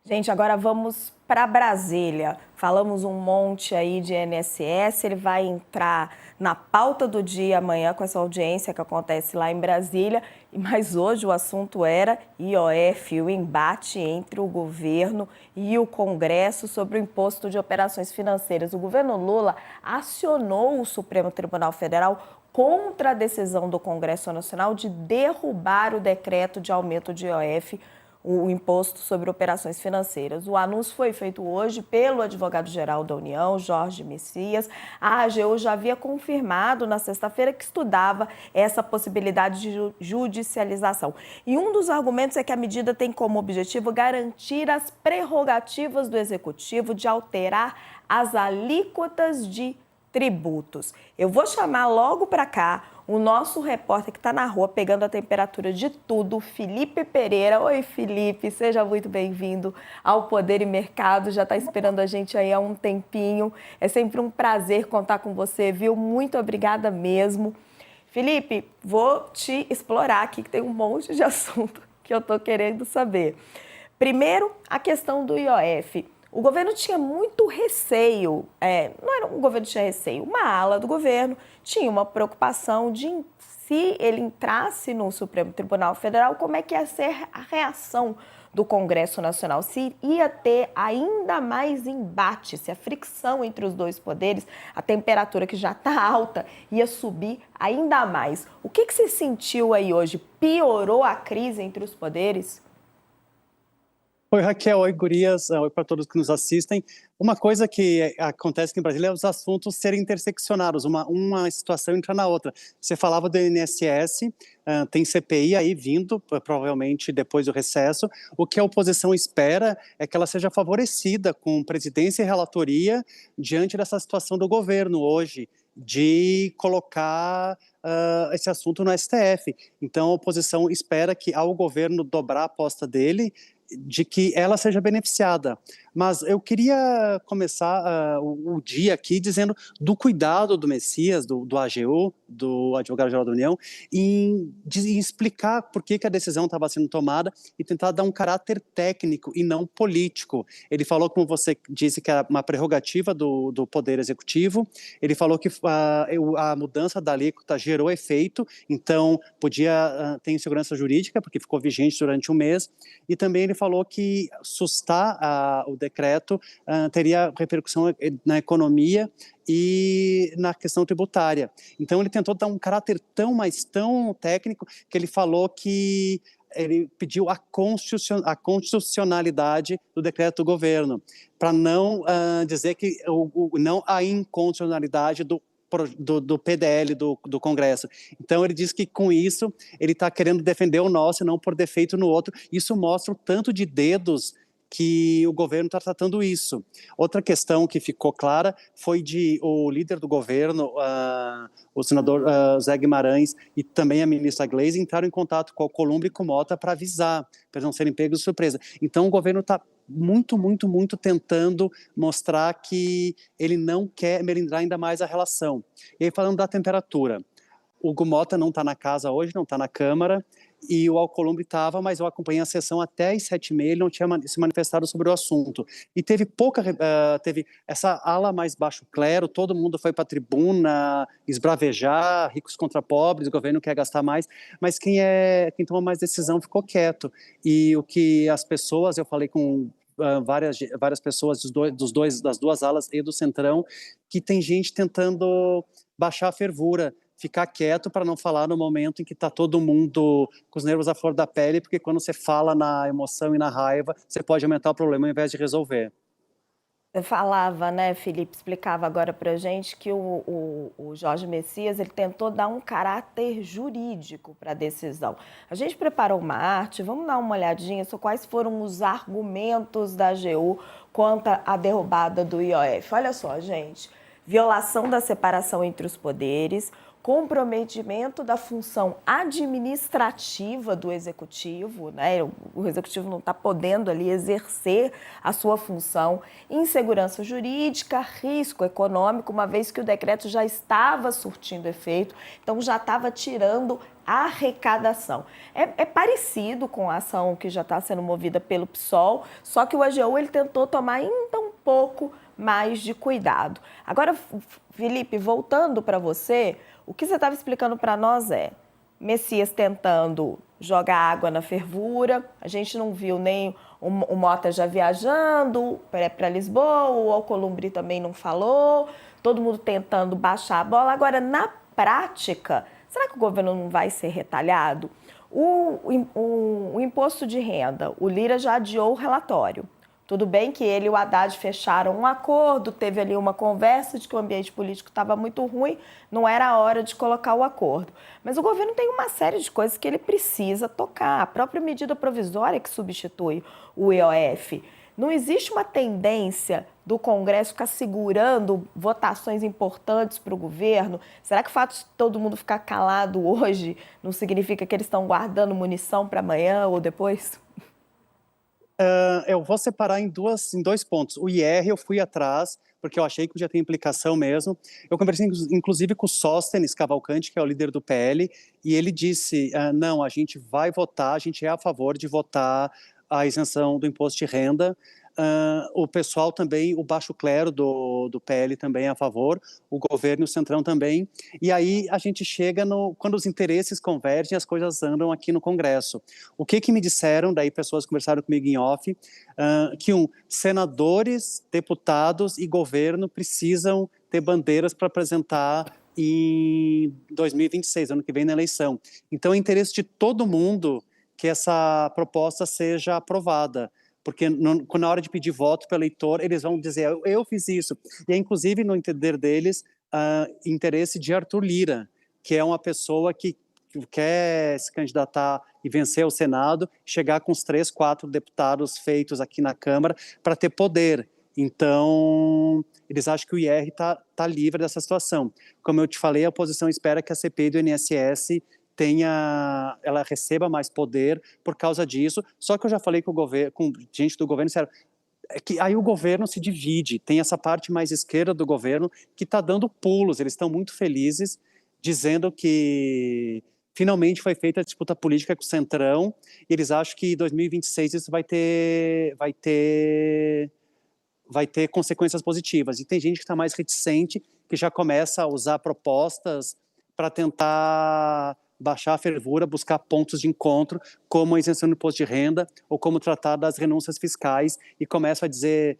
Gente, agora vamos para Brasília. Falamos um monte aí de INSS, ele vai entrar na pauta do dia amanhã com essa audiência que acontece lá em Brasília. Mas hoje o assunto era IOF, o embate entre o governo e o Congresso sobre o imposto de operações financeiras. O governo Lula acionou o Supremo Tribunal Federal contra a decisão do Congresso Nacional de derrubar o decreto de aumento de IOF, o imposto sobre operações financeiras. O anúncio foi feito hoje pelo advogado-geral da União, Jorge Messias. A AGU já havia confirmado na sexta-feira que estudava essa possibilidade de judicialização. E um dos argumentos é que a medida tem como objetivo garantir as prerrogativas do Executivo de alterar as alíquotas de tributos. Eu vou chamar logo para cá o nosso repórter que está na rua pegando a temperatura de tudo, Felipe Pereira. Oi, Felipe, seja muito bem-vindo ao Poder e Mercado. Já está esperando a gente aí há um tempinho. É sempre um prazer contar com você, viu? Muito obrigada mesmo. Felipe, vou te explorar aqui, que tem um monte de assunto que eu estou querendo saber. Primeiro, a questão do IOF. O governo tinha muito receio, não era um governo que tinha receio, uma ala do governo tinha uma preocupação de se ele entrasse no Supremo Tribunal Federal, como é que ia ser a reação do Congresso Nacional, se ia ter ainda mais embate, se a fricção entre os dois poderes, a temperatura que já está alta, ia subir ainda mais. O que você sentiu aí hoje? Piorou a crise entre os poderes? Oi, Raquel. Oi, gurias. Oi para todos que nos assistem. Uma coisa que acontece aqui em Brasília é os assuntos serem interseccionados, uma situação entra na outra. Você falava do INSS, tem CPI aí vindo, provavelmente depois do recesso. O que a oposição espera é que ela seja favorecida com presidência e relatoria diante dessa situação do governo hoje, de colocar esse assunto no STF. Então, a oposição espera que, ao governo dobrar a aposta dele, de que ela seja beneficiada. Mas eu queria começar o dia aqui dizendo do cuidado do Messias, do AGU, do Advogado-Geral da União, em explicar por que a decisão estava sendo tomada e tentar dar um caráter técnico e não político. Ele falou, como você disse, que era uma prerrogativa do Poder Executivo. Ele falou que a mudança da alíquota gerou efeito, então podia ter insegurança jurídica, porque ficou vigente durante um mês. E também ele falou que sustar o decreto teria repercussão na economia e na questão tributária. Então ele tentou dar um caráter tão técnico que ele falou que ele pediu a constitucionalidade do decreto do governo, para não dizer que não a inconstitucionalidade do PDL do Congresso. Então ele diz que com isso ele está querendo defender o nosso e não por defeito no outro. Isso mostra o tanto de dedos que o governo está tratando isso. Outra questão que ficou clara foi de o líder do governo, o senador Zé Guimarães, e também a ministra Gleisi entraram em contato com o Alcolumbre e com o Mota para avisar, para não serem pegos de surpresa. Então o governo está muito tentando mostrar que ele não quer melindrar ainda mais a relação. E aí, falando da temperatura, o Hugo Mota não está na casa hoje, não está na Câmara, e o Alcolumbre estava, mas eu acompanhei a sessão até às 7h30, ele não tinha se manifestado sobre o assunto. E teve teve essa ala mais baixo clero, todo mundo foi para a tribuna esbravejar, ricos contra pobres, o governo quer gastar mais, mas quem toma mais decisão ficou quieto. E o que as pessoas, eu falei com várias pessoas das duas alas e do Centrão, que tem gente tentando baixar a fervura, ficar quieto para não falar no momento em que está todo mundo com os nervos à flor da pele, porque quando você fala na emoção e na raiva, você pode aumentar o problema ao invés de resolver. Você falava, né, Felipe, explicava agora para a gente que o Jorge Messias ele tentou dar um caráter jurídico para a decisão. A gente preparou uma arte, vamos dar uma olhadinha sobre quais foram os argumentos da AGU contra a derrubada do IOF. Olha só, gente, violação da separação entre os poderes, comprometimento da função administrativa do executivo, né? O executivo não está podendo ali exercer a sua função, insegurança jurídica, risco econômico, uma vez que o decreto já estava surtindo efeito, então já estava tirando a arrecadação. É parecido com a ação que já está sendo movida pelo PSOL, só que o AGU ele tentou tomar ainda um pouco mais de cuidado. Agora, Felipe, voltando para você, o que você estava explicando para nós Messias tentando jogar água na fervura, a gente não viu nem o Mota já viajando para Lisboa, o Alcolumbre também não falou, todo mundo tentando baixar a bola. Agora, na prática, será que o governo não vai ser retalhado? O imposto de renda, o Lira já adiou o relatório. Tudo bem que ele e o Haddad fecharam um acordo, teve ali uma conversa de que o ambiente político estava muito ruim, não era a hora de colocar o acordo. Mas o governo tem uma série de coisas que ele precisa tocar. A própria medida provisória que substitui o IOF. Não existe uma tendência do Congresso ficar segurando votações importantes para o governo? Será que o fato de todo mundo ficar calado hoje não significa que eles estão guardando munição para amanhã ou depois? Eu vou separar em dois pontos. O IR eu fui atrás, porque eu achei que podia ter implicação mesmo. Eu conversei, inclusive, com o Sóstenes Cavalcante, que é o líder do PL, e ele disse, não, a gente vai votar, a gente é a favor de votar a isenção do imposto de renda. O pessoal também, o baixo clero do PL também é a favor, o governo e o Centrão também, e aí a gente chega quando os interesses convergem, as coisas andam aqui no Congresso. O que me disseram, daí pessoas conversaram comigo em off, que senadores, deputados e governo precisam ter bandeiras para apresentar em 2026, ano que vem na eleição. Então é interesse de todo mundo que essa proposta seja aprovada, porque na hora de pedir voto para o eleitor, eles vão dizer, eu fiz isso. E é, inclusive, no entender deles, interesse de Arthur Lira, que é uma pessoa que quer se candidatar e vencer o Senado, chegar com os 3, 4 deputados feitos aqui na Câmara para ter poder. Então, eles acham que o IR tá livre dessa situação. Como eu te falei, a oposição espera que a CPI do INSS ela receba mais poder por causa disso. Só que eu já falei com gente do governo, disseram, que aí o governo se divide, tem essa parte mais esquerda do governo que está dando pulos, eles estão muito felizes, dizendo que finalmente foi feita a disputa política com o Centrão, e eles acham que em 2026 isso vai ter consequências positivas. E tem gente que está mais reticente, que já começa a usar propostas para tentar baixar a fervura, buscar pontos de encontro, como a isenção do imposto de renda, ou como tratar das renúncias fiscais, e começa a dizer,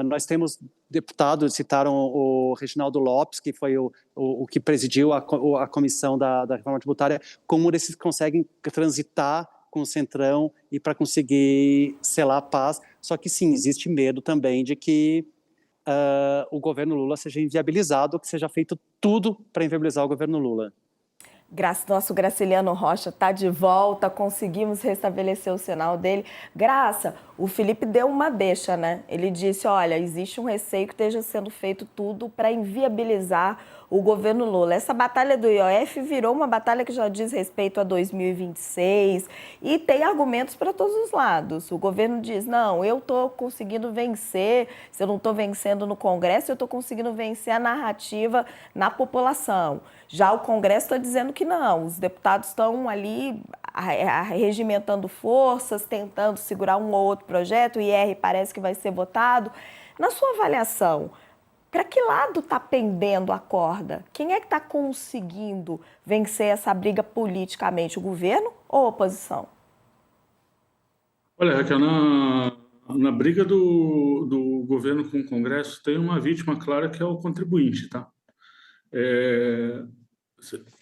nós temos deputados, citaram o Reginaldo Lopes, que foi o que presidiu a comissão da reforma tributária, como eles conseguem transitar com o Centrão e para conseguir selar a paz, só que sim, existe medo também de que o governo Lula seja inviabilizado, que seja feito tudo para inviabilizar o governo Lula. Nosso Graciliano Rocha está de volta, conseguimos restabelecer o sinal dele. Graça, o Felipe deu uma deixa, né? Ele disse, olha, existe um receio que esteja sendo feito tudo para inviabilizar o governo Lula. Essa batalha do IOF virou uma batalha que já diz respeito a 2026 e tem argumentos para todos os lados. O governo diz, não, eu estou conseguindo vencer, se eu não estou vencendo no Congresso, eu estou conseguindo vencer a narrativa na população. Já o Congresso está dizendo que não, os deputados estão ali regimentando forças, tentando segurar um ou outro projeto, o IR parece que vai ser votado. Na sua avaliação, para que lado está pendendo a corda? Quem é que está conseguindo vencer essa briga politicamente, o governo ou a oposição? Olha, Raquel, na briga do governo com o Congresso tem uma vítima clara que é o contribuinte, tá?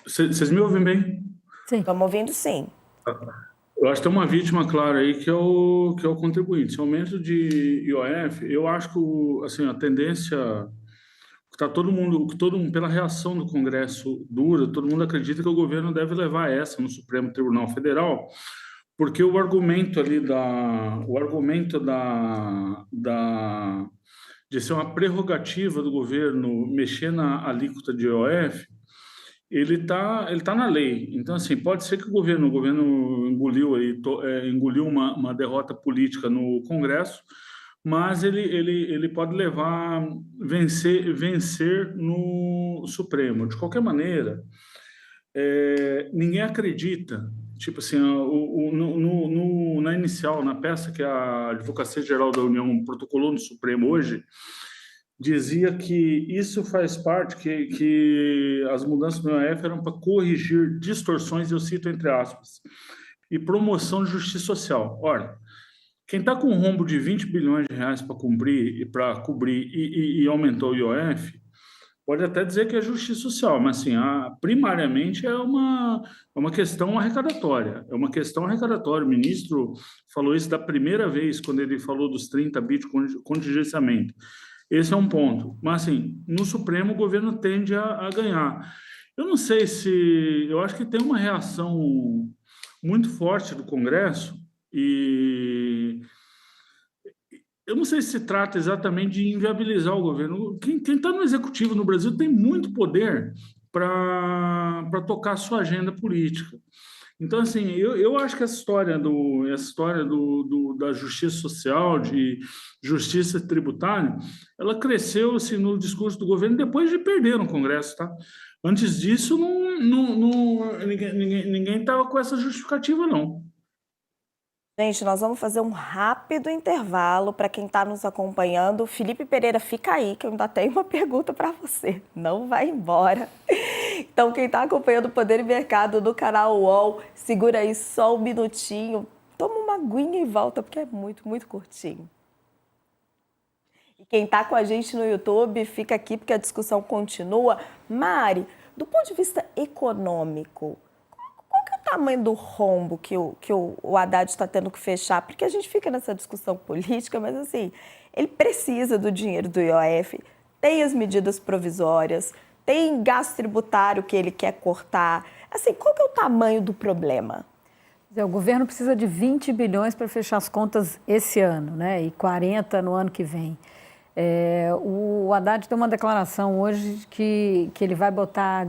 Vocês me ouvem bem? Sim. Estamos ouvindo, sim. Eu acho que tem uma vítima clara aí que é o contribuinte. Esse aumento de IOF, eu acho que assim, a tendência que tá todo mundo, pela reação do Congresso dura, todo mundo acredita que o governo deve levar essa no Supremo Tribunal Federal, porque o argumento ali de ser uma prerrogativa do governo mexer na alíquota de IOF, ele tá na lei. Então, assim, pode ser que o governo engoliu aí, engoliu uma derrota política no Congresso, mas ele pode vencer no Supremo. De qualquer maneira, ninguém acredita. Tipo assim, na inicial, na peça que a Advocacia Geral da União protocolou no Supremo hoje, dizia que isso faz parte, que as mudanças do IOF eram para corrigir distorções, eu cito entre aspas, e promoção de justiça social. Ora, quem está com um rombo de 20 bilhões de reais para cobrir e aumentou o IOF, pode até dizer que é justiça social, mas assim, primariamente é uma questão arrecadatória. É uma questão arrecadatória. O ministro falou isso da primeira vez, quando ele falou dos 30 bi de contingenciamento. Esse é um ponto. Mas, assim, no Supremo, o governo tende a ganhar. Eu não sei se... Eu acho que tem uma reação muito forte do Congresso e eu não sei se trata exatamente de inviabilizar o governo. Quem está no executivo no Brasil tem muito poder para tocar a sua agenda política. Então, assim, eu acho que essa história da justiça social, de justiça tributária, ela cresceu assim, no discurso do governo depois de perder no Congresso, tá? Antes disso, ninguém estava com essa justificativa, não. Gente, nós vamos fazer um rápido intervalo para quem está nos acompanhando. Felipe Pereira, fica aí que eu ainda tenho uma pergunta para você. Não vai embora. Então, quem está acompanhando o Poder e Mercado do canal UOL, segura aí só um minutinho. Toma uma aguinha e volta, porque é muito, muito curtinho. E quem está com a gente no YouTube, fica aqui porque a discussão continua. Mari, do ponto de vista econômico, qual que é o tamanho do rombo que o Haddad está tendo que fechar? Porque a gente fica nessa discussão política, mas assim, ele precisa do dinheiro do IOF, tem as medidas provisórias, tem gasto tributário que ele quer cortar. Assim, qual que é o tamanho do problema? O governo precisa de 20 bilhões para fechar as contas esse ano, né? E 40 no ano que vem. O Haddad tem uma declaração hoje que ele vai botar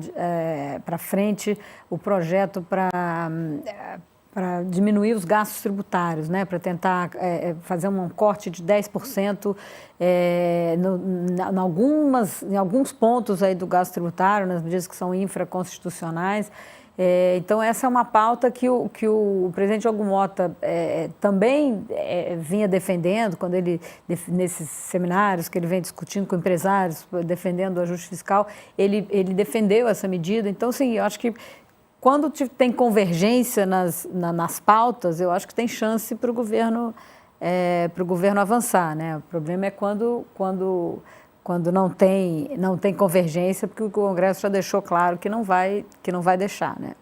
para frente o projeto para diminuir os gastos tributários, né? Para tentar fazer um corte de 10% em alguns pontos aí do gasto tributário, nas medidas que são infraconstitucionais. Então, essa é uma pauta que o presidente Diogo Mota também vinha defendendo, quando nesses seminários que ele vem discutindo com empresários, defendendo o ajuste fiscal, ele defendeu essa medida. Então, sim, eu acho que quando tem convergência nas pautas, eu acho que tem chance para o governo avançar, né? O problema é quando não tem convergência, porque o Congresso já deixou claro que não vai deixar, né?